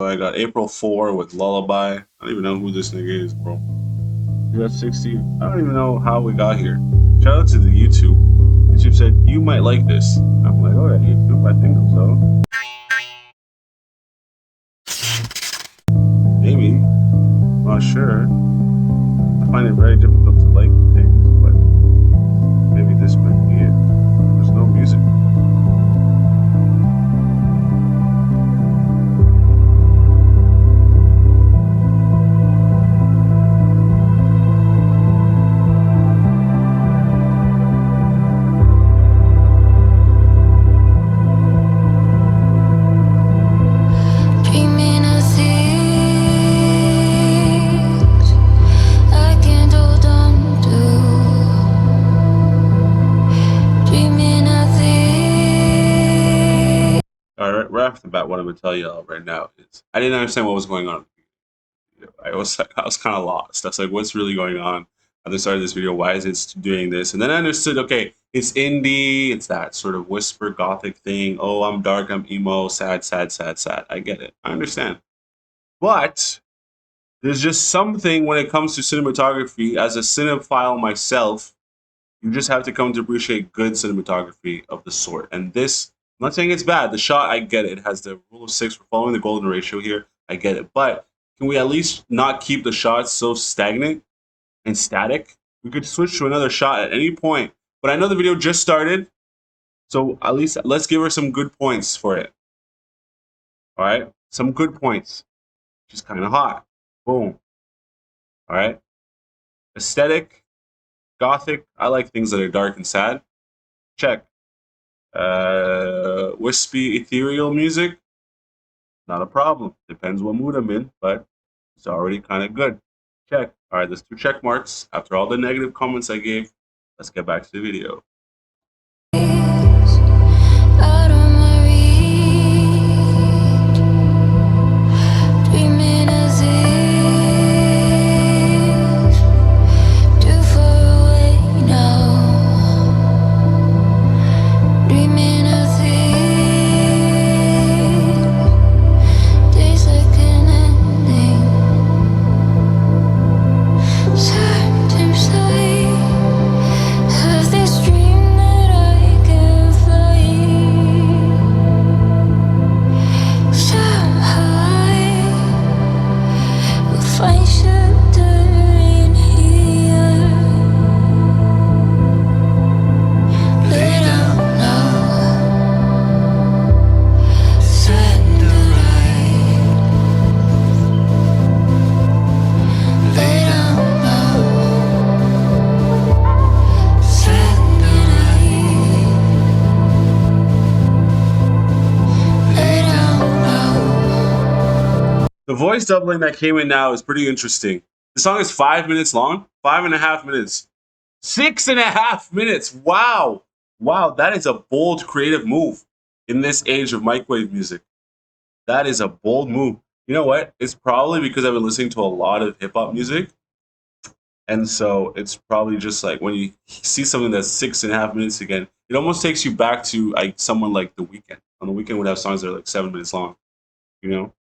I got April 4 with Lullaby. I don't even know who this nigga is, bro. We got 60. I don't even know how we got here. Shout out to the YouTube. YouTube said, you might like this. I'm like, oh yeah, YouTube, I think so. Maybe. I'm not sure. I find it very difficult to like things, but maybe this might be it. There's no music. Right off the bat, what I'm gonna tell y'all right now is I didn't understand what was going on. I was kind of lost. I was like, what's really going on at the start of this video? Why is it doing this? And then I understood, okay, it's indie. It's that sort of whisper gothic thing. Oh, I'm dark, I'm emo, sad, sad, sad, sad. I get it. I understand. But there's just something when it comes to cinematography, as a cinephile myself, you just have to come to appreciate good cinematography of the sort. And this, I'm not saying it's bad. The shot, I get it. It has the rule of 6. We're following the golden ratio here. I get it. But can we at least not keep the shots so stagnant and static? We could switch to another shot at any point. But I know the video just started, so at least let's give her some good points for it. All right? Some good points. She's kind of hot. Boom. All right? Aesthetic. Gothic. I like things that are dark and sad. Check. Wispy, ethereal music. Not a problem. Depends what mood I'm in, but it's already kind of good. Check. All right, there's 2 check marks. After all the negative comments I gave, let's get back to the video. The voice doubling that came in now is pretty interesting. The song is 5 minutes long, 5.5 minutes, 6.5 minutes. Wow. Wow, that is a bold creative move in this age of microwave music. That is a bold move. You know what? It's probably because I've been listening to a lot of hip hop music. And so it's probably just like when you see something that's 6.5 minutes again, it almost takes you back to like someone like The Weeknd. On The Weeknd would have songs that are like 7 minutes long, you know?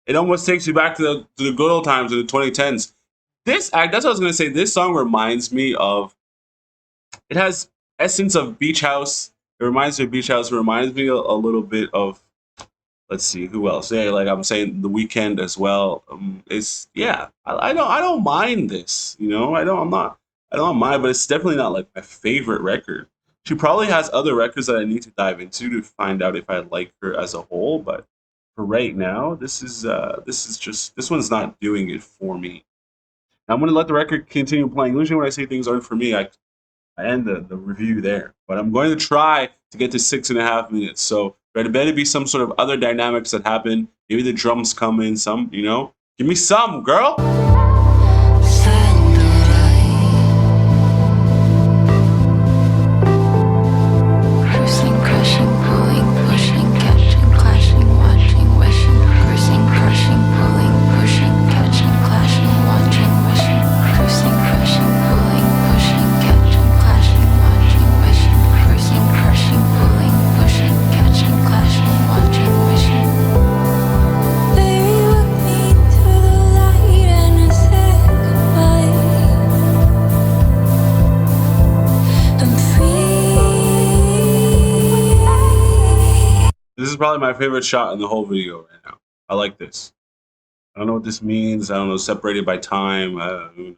It almost takes you back to the good old times in the 2010s. That's what I was going to say. This song reminds me of, it has essence of Beach House. It reminds me of Beach House. It reminds me a little bit of, let's see, who else? Yeah, like I'm saying, The Weeknd as well. It's, yeah, I don't mind this, you know? I don't mind, but it's definitely not like my favorite record. She probably has other records that I need to dive into to find out if I like her as a whole, but for right now, this one's not doing it for me. Now, I'm going to let the record continue playing. Usually when I say things aren't for me, I end the review there. But I'm going to try to get to 6.5 minutes. So there better be some sort of other dynamics that happen. Maybe the drums come in, some, you know. Give me some, girl. They probably my favorite shot in the whole video right now. I like this. I don't know what this means. I don't know. Separated by time. Who knows?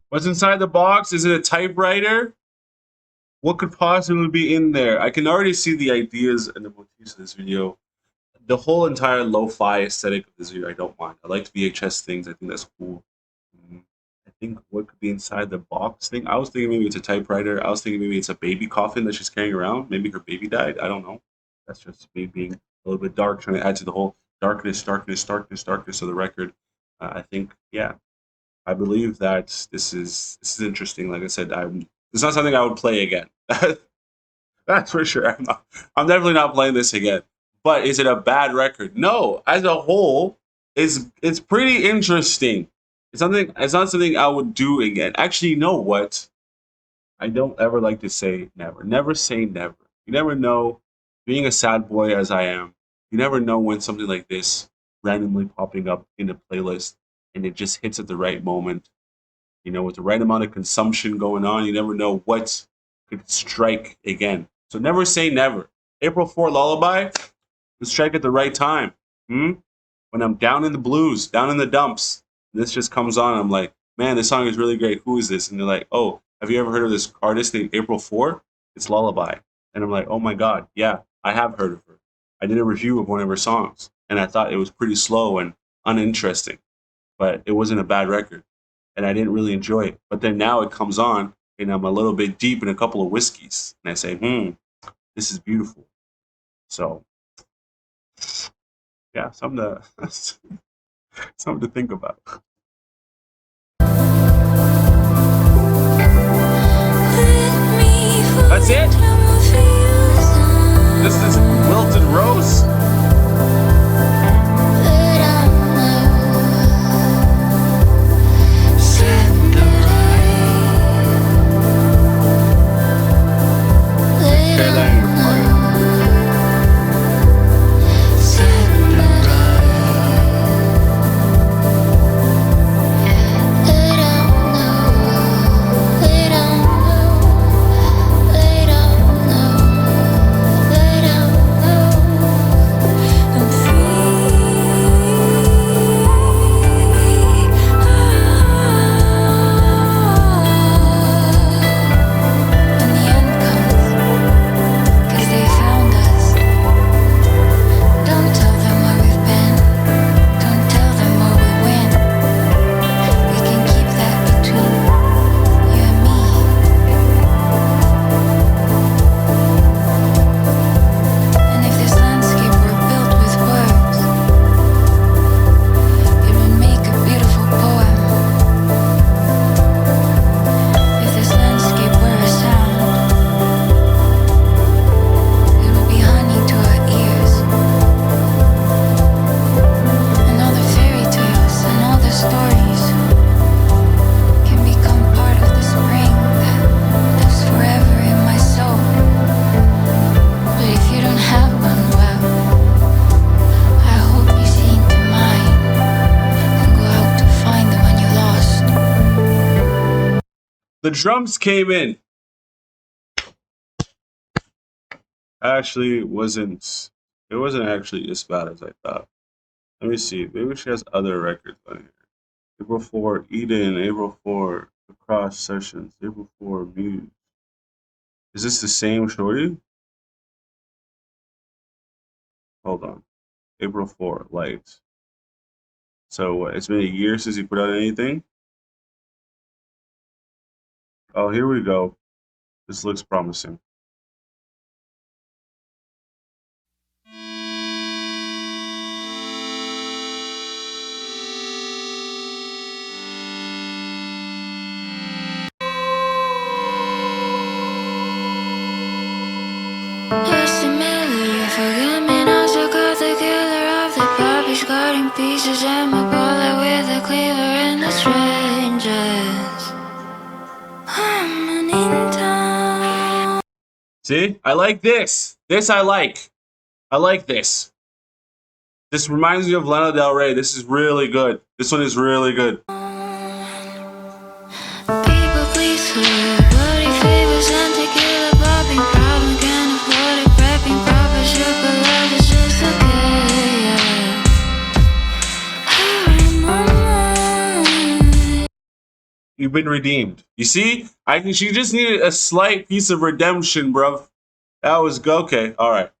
What's inside the box? Is it a typewriter? What could possibly be in there? I can already see the ideas and the motifs of this video. The whole entire lo-fi aesthetic of this video, I don't mind. I like VHS things. I think that's cool. I think what could be inside the box thing? I was thinking maybe it's a typewriter. I was thinking maybe it's a baby coffin that she's carrying around. Maybe her baby died. I don't know. That's just me being a little bit dark, trying to add to the whole darkness of the record. I think, yeah. I believe that this is interesting. Like I said, it's not something I would play again. That's for sure. I'm definitely not playing this again. But is it a bad record? No. As a whole, it's pretty interesting. It's not something I would do again. Actually, you know what? I don't ever like to say never. Never say never. You never know. Being a sad boy as I am, you never know when something like this randomly popping up in a playlist and it just hits at the right moment. You know, with the right amount of consumption going on, you never know what could strike again. So never say never. April 4 Lullaby would strike at the right time. When I'm down in the blues, down in the dumps, this just comes on. I'm like, man, this song is really great. Who is this? And they're like, oh, have you ever heard of this artist named April 4? It's Lullaby. And I'm like, oh my God, yeah, I have heard of her. I did a review of one of her songs, and I thought it was pretty slow and uninteresting. But it wasn't a bad record, and I didn't really enjoy it. But then now it comes on, and I'm a little bit deep in a couple of whiskeys, and I say, this is beautiful. So, yeah, something to think about. That's it? This is Wilted Rose. The drums came in. Actually, it wasn't actually as bad as I thought. Let me see. Maybe she has other records on here. April 4, Eden. April 4, Across Sessions. April 4, Muse. Is this the same shorty? Hold on. April 4, Lights. So what, it's been a year since he put out anything? Oh, here we go. This looks promising. Pieces and my bullet with a cleaver and the strangers. I'm in town. See? I like this. This I like. I like this. This reminds me of Lana Del Rey. This is really good. This one is really good. People please her. Bloody fevers and tequila popping. Problem can't afford it. Prepping proper shit, but love is just okay, yeah. You've been redeemed. You see? I think she just needed a slight piece of redemption, bruv. That was okay. All right.